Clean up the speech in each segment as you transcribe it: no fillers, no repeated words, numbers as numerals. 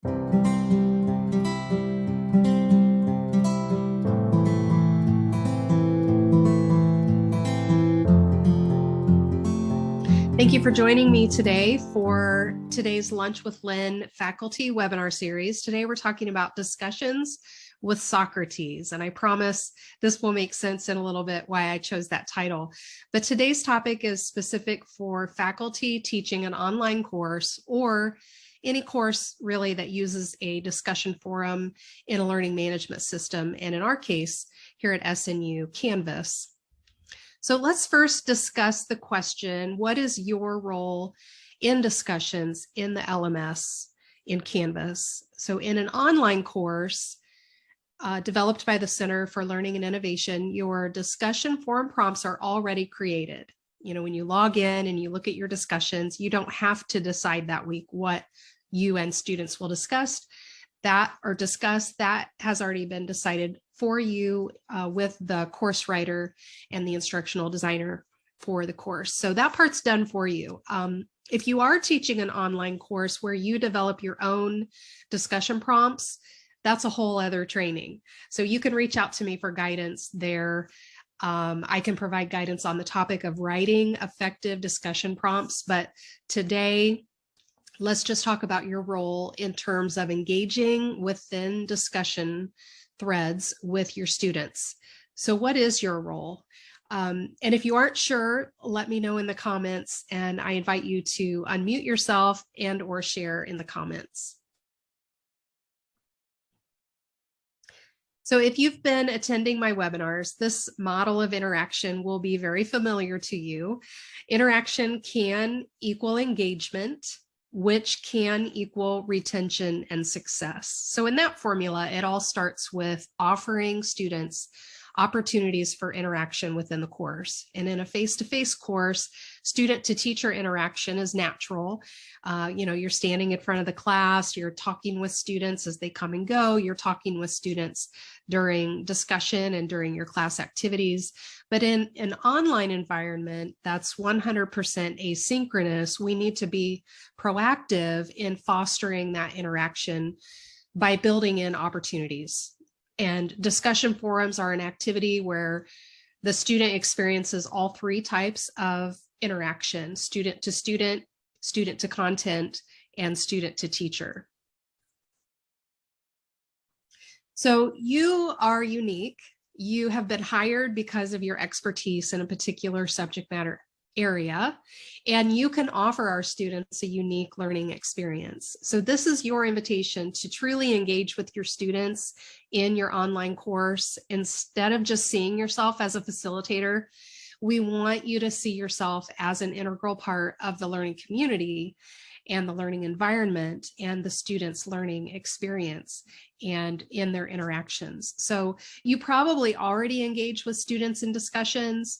Thank you for joining me today for today's Lunch with Lynn faculty webinar series. Today we're talking about discussions with Socrates, and I promise this will make sense in a little bit why I chose that title. But today's topic is specific for faculty teaching an online course or any course really that uses a discussion forum in a learning management system, and in our case here at SNU, Canvas. So let's first discuss the question, what is your role in discussions in the LMS in Canvas? So in an online course developed by the Center for Learning and Innovation, your discussion forum prompts are already created. You know, when you log in and you look at your discussions, you don't have to decide that week what you and students will discuss. That has already been decided for you with the course writer and the instructional designer for the course. So that part's done for you. If you are teaching an online course where you develop your own discussion prompts, that's a whole other training. So you can reach out to me for guidance there. I can provide guidance on the topic of writing effective discussion prompts, but today, let's just talk about your role in terms of engaging within discussion threads with your students. So what is your role? And if you aren't sure, let me know in the comments, and I invite you to unmute yourself and or share in the comments. So if you've been attending my webinars, this model of interaction will be very familiar to you. Interaction can equal engagement, which can equal retention and success. So in that formula, it all starts with offering students opportunities for interaction within the course. And in a face-to-face course, student to teacher interaction is natural. You're standing in front of the class, you're talking with students as they come and go, you're talking with students during discussion and during your class activities. But in an online environment that's 100% asynchronous, we need to be proactive in fostering that interaction by building in opportunities. And discussion forums are an activity where the student experiences all three types of interaction: student to student, student to content, and student to teacher. So you are unique. You have been hired because of your expertise in a particular subject matter area, and you can offer our students a unique learning experience. So this is your invitation to truly engage with your students in your online course. Instead of just seeing yourself as a facilitator, we want you to see yourself as an integral part of the learning community and the learning environment and the students' learning experience and in their interactions. So you probably already engage with students in discussions.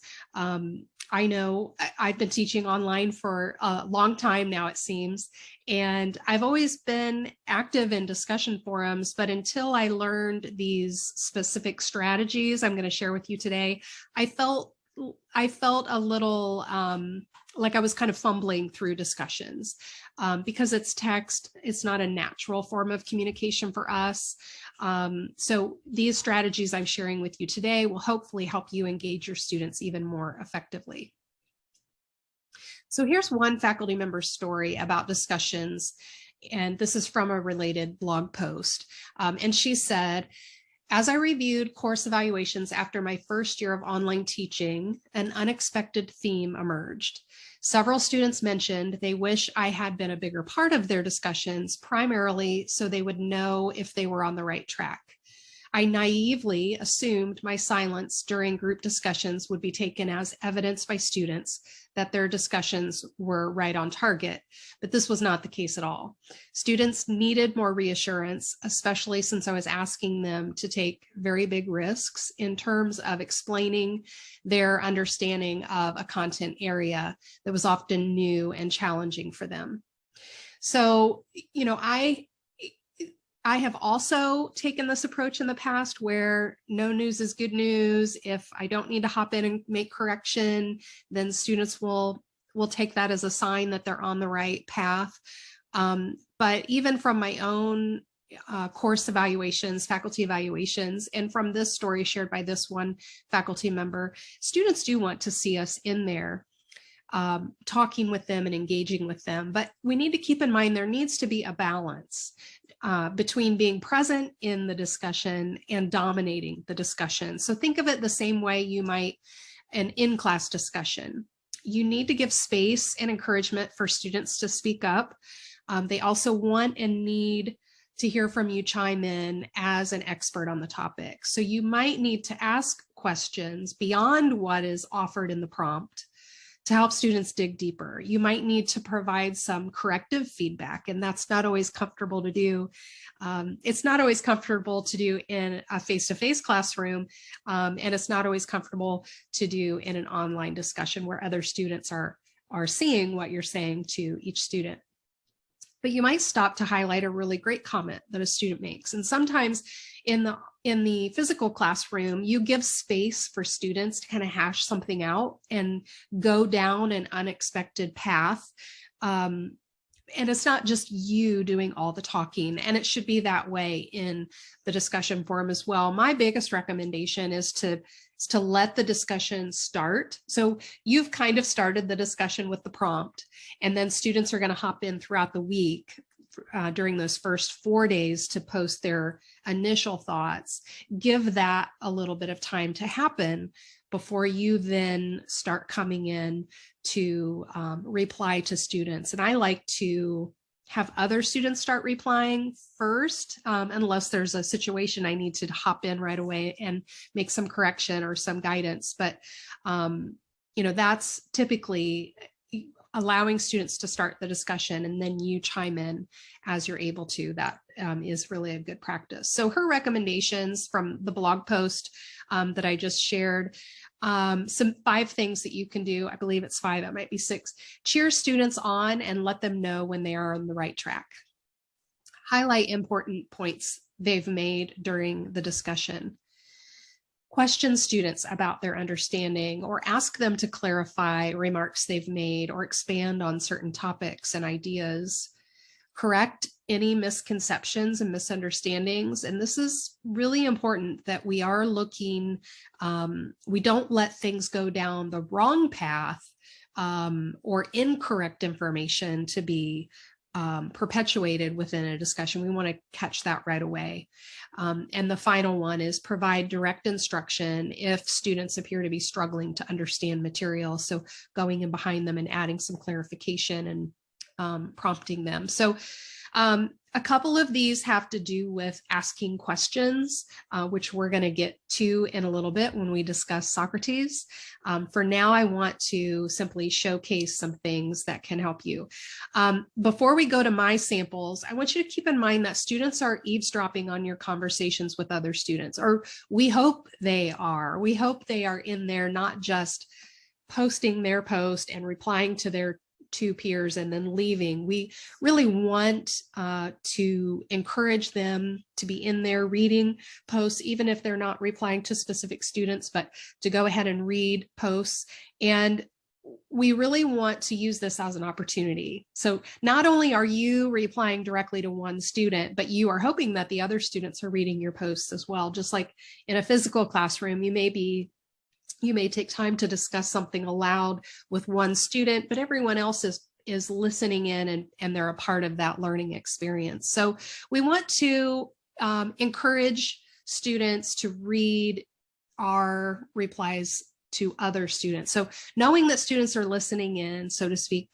I know I've been teaching online for a long time now, it seems, and I've always been active in discussion forums, but until I learned these specific strategies I'm going to share with you today, I felt a little like I was kind of fumbling through discussions because it's text. It's not a natural form of communication for us. So these strategies I'm sharing with you today will hopefully help you engage your students even more effectively. So here's one faculty member's story about discussions, and this is from a related blog post. And she said, as I reviewed course evaluations after my first year of online teaching, an unexpected theme emerged. Several students mentioned they wish I had been a bigger part of their discussions, primarily so they would know if they were on the right track. I naively assumed my silence during group discussions would be taken as evidence by students that their discussions were right on target, but this was not the case at all. Students needed more reassurance, especially since I was asking them to take very big risks in terms of explaining their understanding of a content area that was often new and challenging for them. So, I have also taken this approach in the past where no news is good news. If I don't need to hop in and make correction, then students will take that as a sign that they're on the right path. But But even from my own course evaluations, faculty evaluations, and from this story shared by this one faculty member, students do want to see us in there talking with them and engaging with them. But we need to keep in mind there needs to be a balance between being present in the discussion and dominating the discussion. So think of it the same way you might an in-class discussion. You need to give space and encouragement for students to speak up. They also want and need to hear from you chime in as an expert on the topic. So you might need to ask questions beyond what is offered in the prompt to help students dig deeper. You might need to provide some corrective feedback, and that's not always comfortable to do. It's not always comfortable to do in a face-to-face classroom, and it's not always comfortable to do in an online discussion where other students are seeing what you're saying to each student. But you might stop to highlight a really great comment that a student makes. And sometimes in the physical classroom, you give space for students to kind of hash something out and go down an unexpected path. And it's not just you doing all the talking, and it should be that way in the discussion forum as well. My biggest recommendation is to let the discussion start. So you've kind of started the discussion with the prompt, and then students are going to hop in throughout the week during those first 4 days to post their initial thoughts. Give that a little bit of time to happen before you then start coming in to reply to students. And I like to have other students start replying first, unless there's a situation I need to hop in right away and make some correction or some guidance. But, that's typically allowing students to start the discussion, and then you chime in as you're able to. That is really a good practice. So her recommendations from the blog post that I just shared, some 5 things that you can do. I believe it's 5, it might be 6. Cheer students on and let them know when they are on the right track. Highlight important points they've made during the discussion. Question students about their understanding, or ask them to clarify remarks they've made or expand on certain topics and ideas. Correct any misconceptions and misunderstandings. And this is really important, that we are looking, we don't let things go down the wrong path or incorrect information to be perpetuated within a discussion. We want to catch that right away. And the final one is provide direct instruction if students appear to be struggling to understand material. So going in behind them and adding some clarification and prompting them. So a couple of these have to do with asking questions, which we're going to get to in a little bit when we discuss Socrates. For now, I want to simply showcase some things that can help you. Before we go to my samples, I want you to keep in mind that students are eavesdropping on your conversations with other students, or we hope they are. We hope they are in there, not just posting their post and replying to their 2 peers and then leaving. We really want to encourage them to be in there reading posts, even if they're not replying to specific students, but to go ahead and read posts. And we really want to use this as an opportunity. So not only are you replying directly to one student, but you are hoping that the other students are reading your posts as well. Just like in a physical classroom, you may take time to discuss something aloud with one student, but everyone else is listening in, and they're a part of that learning experience. So we want to encourage students to read our replies to other students. So knowing that students are listening in, so to speak,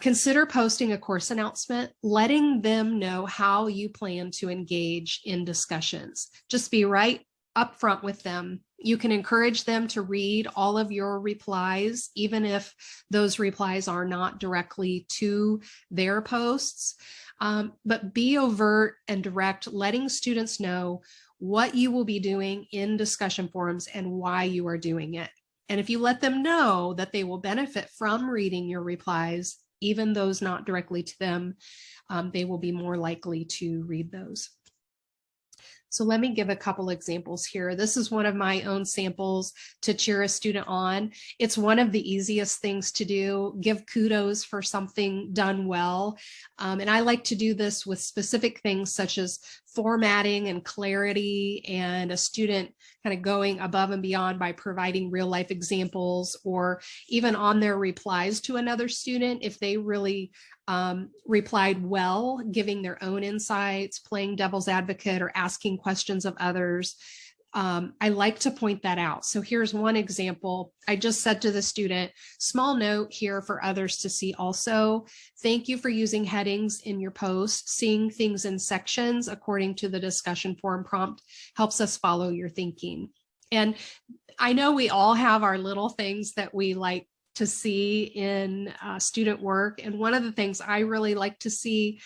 consider posting a course announcement, letting them know how you plan to engage in discussions. Just be right upfront with them. You can encourage them to read all of your replies, even if those replies are not directly to their posts. But be overt and direct, letting students know what you will be doing in discussion forums and why you are doing it. And if you let them know that they will benefit from reading your replies, even those not directly to them, they will be more likely to read those. So let me give a couple examples here. This is one of my own samples to cheer a student on. It's one of the easiest things to do, give kudos for something done well. And I like to do this with specific things such as formatting and clarity, and a student kind of going above and beyond by providing real life examples, or even on their replies to another student, if they really replied well, giving their own insights, playing devil's advocate, or asking questions of others. I like to point that out. So here's one example. I just said to the student, small note here for others to see also, thank you for using headings in your post. Seeing things in sections according to the discussion forum prompt helps us follow your thinking. And I know we all have our little things that we like to see in student work. And one of the things I really like to see,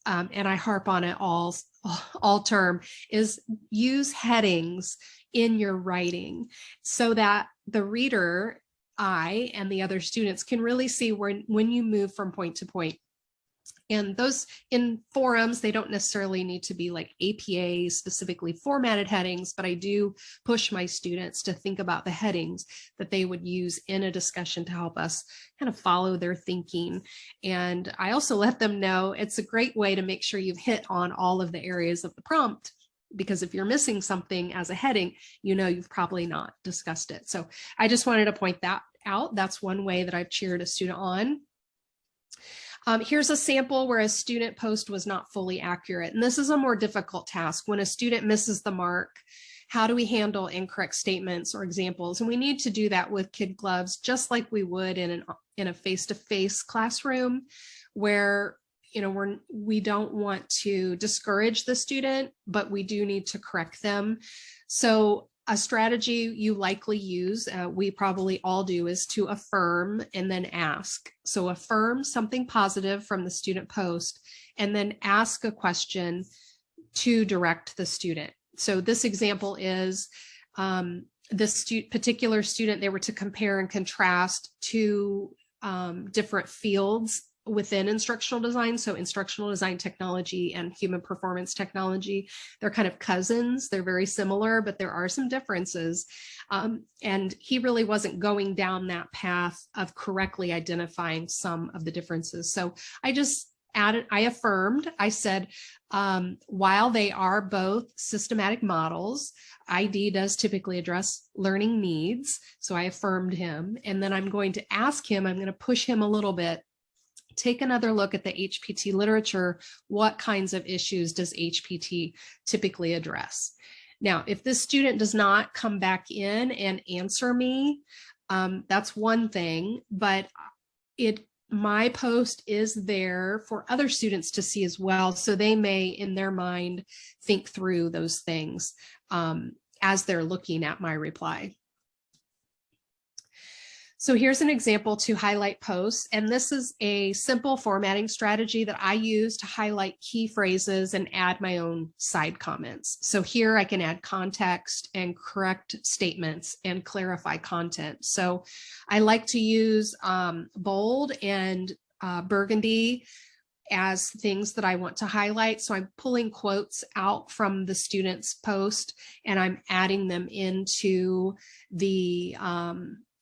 and I harp on it all term, is use headings in your writing so that the reader, I, and the other students can really see when you move from point to point. And those in forums, they don't necessarily need to be like APA specifically formatted headings, but I do push my students to think about the headings that they would use in a discussion to help us kind of follow their thinking. And I also let them know it's a great way to make sure you've hit on all of the areas of the prompt, because if you're missing something as a heading, you know you've probably not discussed it. So I just wanted to point that out. That's one way that I've cheered a student on. Here's a sample where a student post was not fully accurate. And this is a more difficult task. When a student misses the mark, how do we handle incorrect statements or examples? And we need to do that with kid gloves, just like we would in a face-to-face classroom, where we don't want to discourage the student, but we do need to correct them. So a strategy you likely use, we probably all do, is to affirm and then ask. So affirm something positive from the student post, and then ask a question to direct the student. So this example is this particular student, they were to compare and contrast two different fields within instructional design. So instructional design technology and human performance technology, they're kind of cousins. They're very similar, but there are some differences. And he really wasn't going down that path of correctly identifying some of the differences. So I just added, I affirmed, I said, while they are both systematic models, ID does typically address learning needs. So I affirmed him. And then I'm going to ask him, I'm going to push him a little bit, take another look at the HPT literature. What kinds of issues does HPT typically address? Now, if this student does not come back in and answer me, that's one thing, but my post is there for other students to see as well. So they may, in their mind, think through those things as they're looking at my reply. So here's an example to highlight posts, and this is a simple formatting strategy that I use to highlight key phrases and add my own side comments. So here I can add context and correct statements and clarify content. So I like to use bold and burgundy as things that I want to highlight. So I'm pulling quotes out from the student's post and I'm adding them into the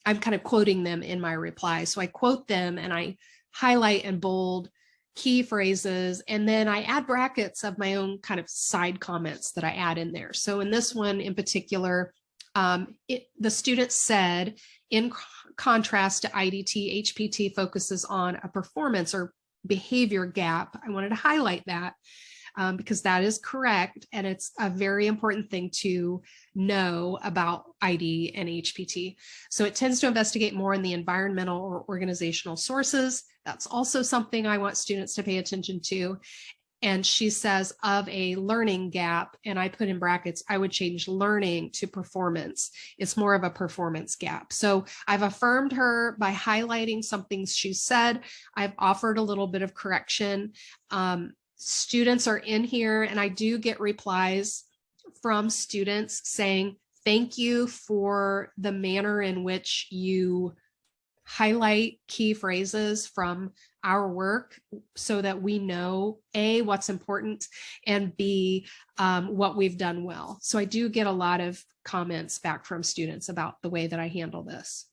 I'm kind of quoting them in my reply. So I quote them and I highlight and bold key phrases, and then I add brackets of my own kind of side comments that I add in there. So in this one in particular, the student said, in contrast to IDT, HPT focuses on a performance or behavior gap. I wanted to highlight that because that is correct. And it's a very important thing to know about ID and HPT. So it tends to investigate more in the environmental or organizational sources. That's also something I want students to pay attention to. And she says of a learning gap, and I put in brackets, I would change learning to performance. It's more of a performance gap. So I've affirmed her by highlighting something she said. I've offered a little bit of correction. Students are in here, and I do get replies from students saying, thank you for the manner in which you highlight key phrases from our work so that we know A, what's important, and B, what we've done well. So I do get a lot of comments back from students about the way that I handle this.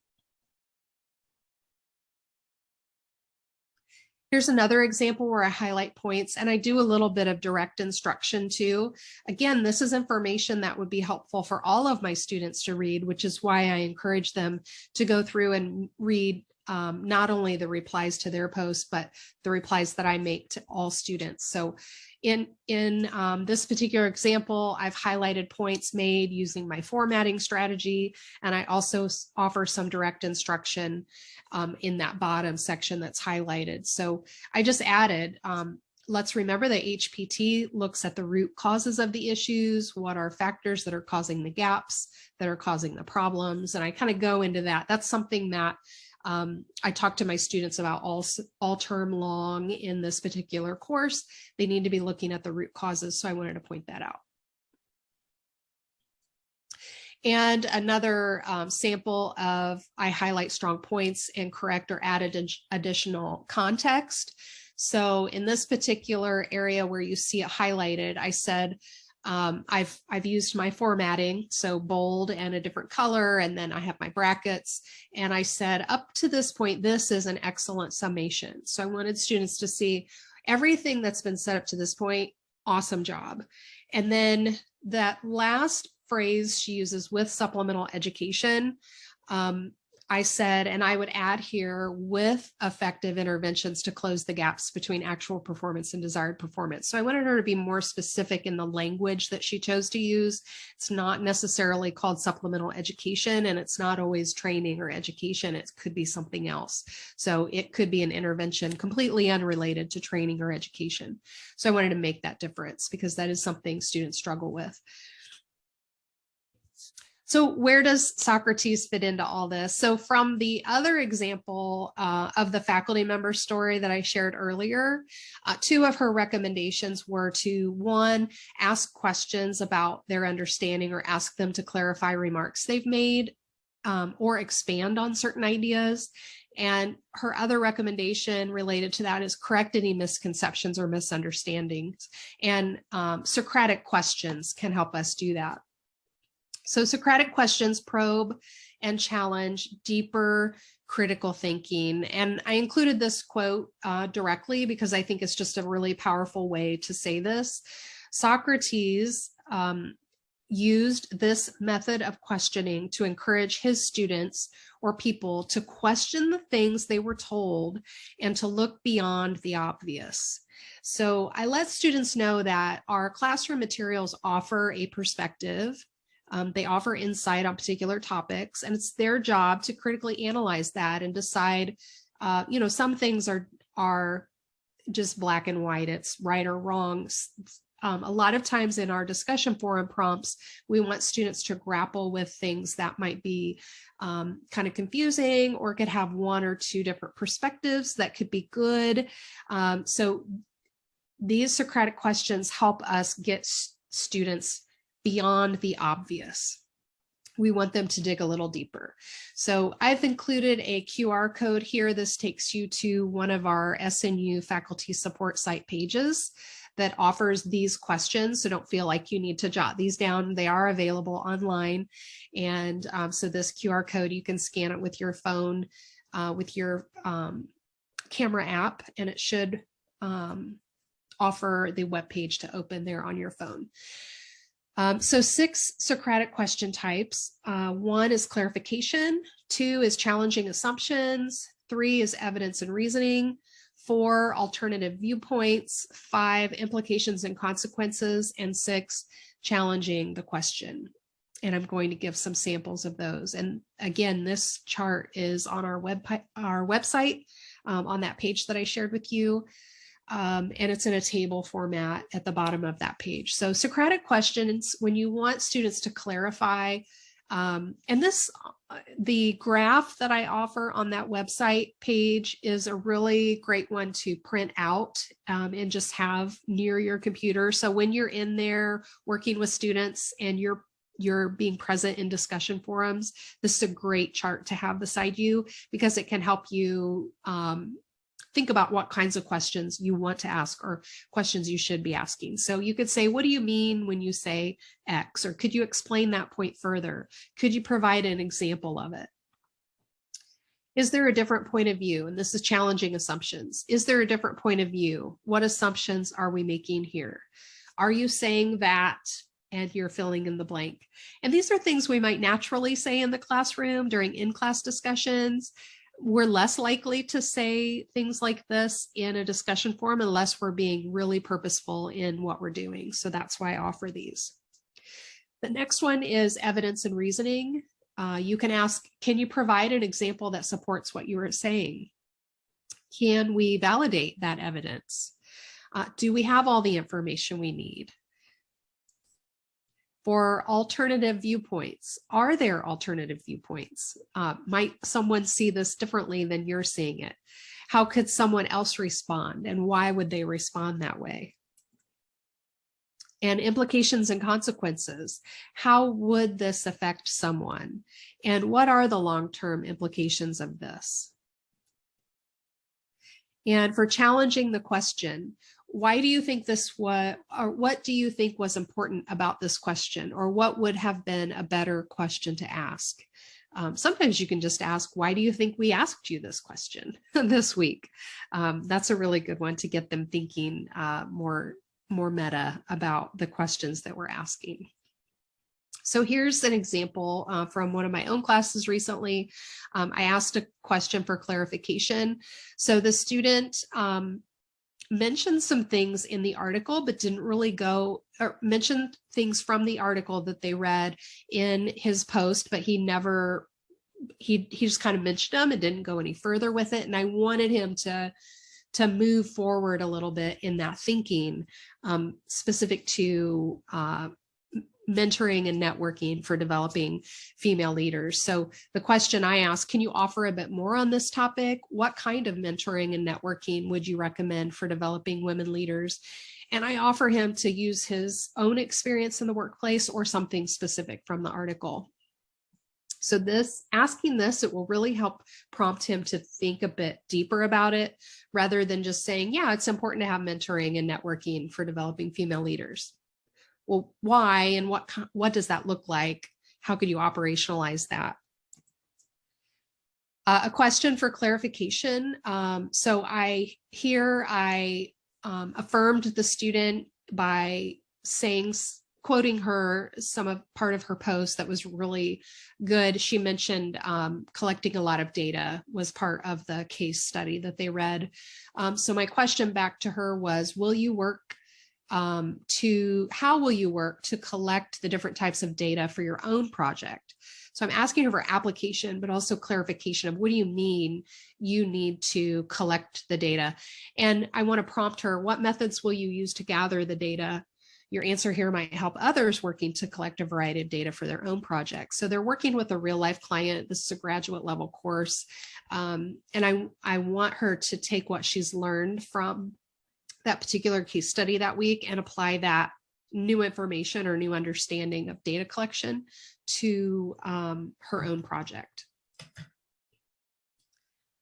Here's another example where I highlight points, and I do a little bit of direct instruction too. Again, this is information that would be helpful for all of my students to read, which is why I encourage them to go through and read not only the replies to their posts, but the replies that I make to all students. So in this particular example, I've highlighted points made using my formatting strategy, and I also offer some direct instruction in that bottom section that's highlighted. So I just added, let's remember that HPT looks at the root causes of the issues, what are factors that are causing the gaps, that are causing the problems, and I kind of go into that. That's something that I talk to my students about all term long in this particular course. They need to be looking at the root causes, so I wanted to point that out. And another sample of I highlight strong points and correct or add additional context. So in this particular area where you see it highlighted, I said, I've used my formatting, so bold and a different color, and then I have my brackets. And I said, up to this point, this is an excellent summation. So I wanted students to see everything that's been set up to this point. Awesome job. And then that last phrase she uses, with supplemental education, I said, and I would add here, with effective interventions to close the gaps between actual performance and desired performance. So I wanted her to be more specific in the language that she chose to use. It's not necessarily called supplemental education, and it's not always training or education. It could be something else. So it could be an intervention completely unrelated to training or education. So I wanted to make that difference because that is something students struggle with. So where does Socrates fit into all this? So from the other example of the faculty member story that I shared earlier, two of her recommendations were to, one, ask questions about their understanding or ask them to clarify remarks they've made or expand on certain ideas. And her other recommendation related to that is correct any misconceptions or misunderstandings. And Socratic questions can help us do that. So Socratic questions probe and challenge deeper critical thinking. And I included this quote directly because I think it's just a really powerful way to say this. Socrates used this method of questioning to encourage his students or people to question the things they were told and to look beyond the obvious. So I let students know that our classroom materials offer a perspective. They offer insight on particular topics, and it's their job to critically analyze that and decide, some things are just black and white, it's right or wrong. A lot of times in our discussion forum prompts, we want students to grapple with things that might be kind of confusing or could have one or two different perspectives that could be good. So these Socratic questions help us get students beyond the obvious. We want them to dig a little deeper. So I've included a QR code here. This takes you to one of our SNU faculty support site pages that offers these questions. So don't feel like you need to jot these down. They are available online. And so this QR code, you can scan it with your phone, with your camera app, and it should offer the web page to open there on your phone. So 6 Socratic question types. 1 is clarification, 2 is challenging assumptions, 3 is evidence and reasoning, 4 alternative viewpoints, 5 implications and consequences, and 6 challenging the question. And I'm going to give some samples of those. And again, this chart is on our website, on that page that I shared with you. And it's in a table format at the bottom of that page. So Socratic questions, when you want students to clarify, and the graph that I offer on that website page is a really great one to print out and just have near your computer. So when you're in there working with students and you're you're being present in discussion forums, this is a great chart to have beside you because it can help you think about what kinds of questions you want to ask or questions you should be asking. So you could say, what do you mean when you say X? Or could you explain that point further? Could you provide an example of it? Is there a different point of view? And this is challenging assumptions. Is there a different point of view? What assumptions are we making here? Are you saying that? And you're filling in the blank. And these are things we might naturally say in the classroom during in-class discussions. We're less likely to say things like this in a discussion forum unless we're being really purposeful in what we're doing. So that's why I offer these. The next one is evidence and reasoning. You can ask, can you provide an example that supports what you are saying? Can we validate that evidence? Do we have all the information we need? For alternative viewpoints, are there alternative viewpoints? Might someone see this differently than you're seeing it? How could someone else respond, and why would they respond that way? And implications and consequences. How would this affect someone? And what are the long-term implications of this? And for challenging the question, why do you think this was, or what do you think was important about this question? Or what would have been a better question to ask? Sometimes you can just ask, why do you think we asked you this question this week? That's a really good one to get them thinking more meta about the questions that we're asking. So here's an example from one of my own classes recently. I asked a question for clarification. So the student mentioned some things in the article, but didn't really go or mentioned things from the article that they read in his post, but he just kind of mentioned them and didn't go any further with it. And I wanted him to move forward a little bit in that thinking, specific to mentoring and networking for developing female leaders. So the question I asked, can you offer a bit more on this topic? What kind of mentoring and networking would you recommend for developing women leaders? And I offer him to use his own experience in the workplace or something specific from the article. So asking this, it will really help prompt him to think a bit deeper about it rather than just saying, yeah, it's important to have mentoring and networking for developing female leaders. Well, why and what does that look like? How could you operationalize that? A question for clarification. So I affirmed the student by quoting her part of her post that was really good. She mentioned collecting a lot of data was part of the case study that they read. So my question back to her was, how will you work to collect the different types of data for your own project? So I'm asking her for application, but also clarification of what do you mean you need to collect the data? And I want to prompt her, what methods will you use to gather the data? Your answer here might help others working to collect a variety of data for their own projects. So they're working with a real life client. This is a graduate level course. And I want her to take what she's learned from that particular case study that week and apply that new information or new understanding of data collection to her own project.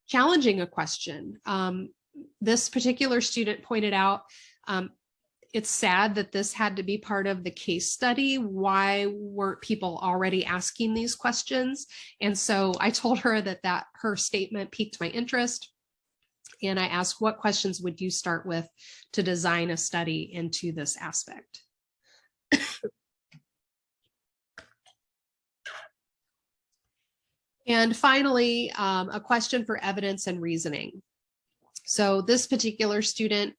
Challenging a question. This particular student pointed out, it's sad that this had to be part of the case study. Why weren't people already asking these questions? And so I told her that her statement piqued my interest. And I asked, what questions would you start with to design a study into this aspect? And finally, a question for evidence and reasoning. So this particular student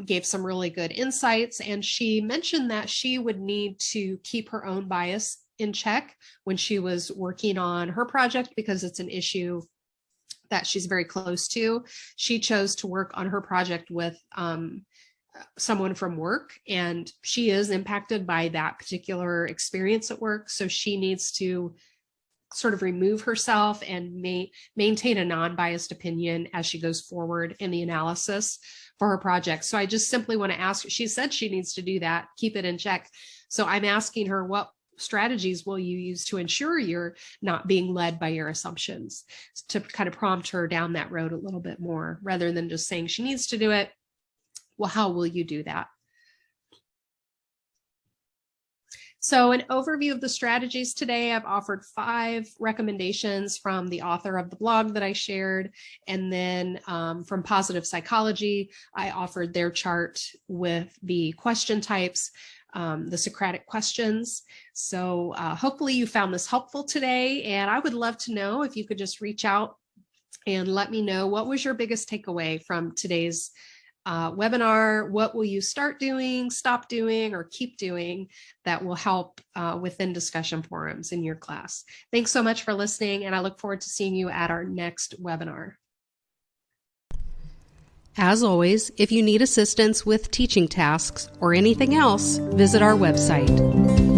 gave some really good insights, and she mentioned that she would need to keep her own bias in check when she was working on her project because it's an issue that she's very close to. She chose to work on her project with someone from work, and she is impacted by that particular experience at work. So she needs to sort of remove herself and maintain a non-biased opinion as she goes forward in the analysis for her project. So I just simply want to ask, she said she needs to do that, keep it in check. So I'm asking her, what strategies will you use to ensure you're not being led by your assumptions, to kind of prompt her down that road a little bit more rather than just saying she needs to do it? Well, how will you do that? So an overview of the strategies today, I've offered 5 recommendations from the author of the blog that I shared. And then from Positive Psychology, I offered their chart with the question types, the Socratic questions. So hopefully you found this helpful today. And I would love to know if you could just reach out and let me know, what was your biggest takeaway from today's webinar? What will you start doing, stop doing, or keep doing that will help within discussion forums in your class? Thanks so much for listening, and I look forward to seeing you at our next webinar. As always, if you need assistance with teaching tasks or anything else, visit our website.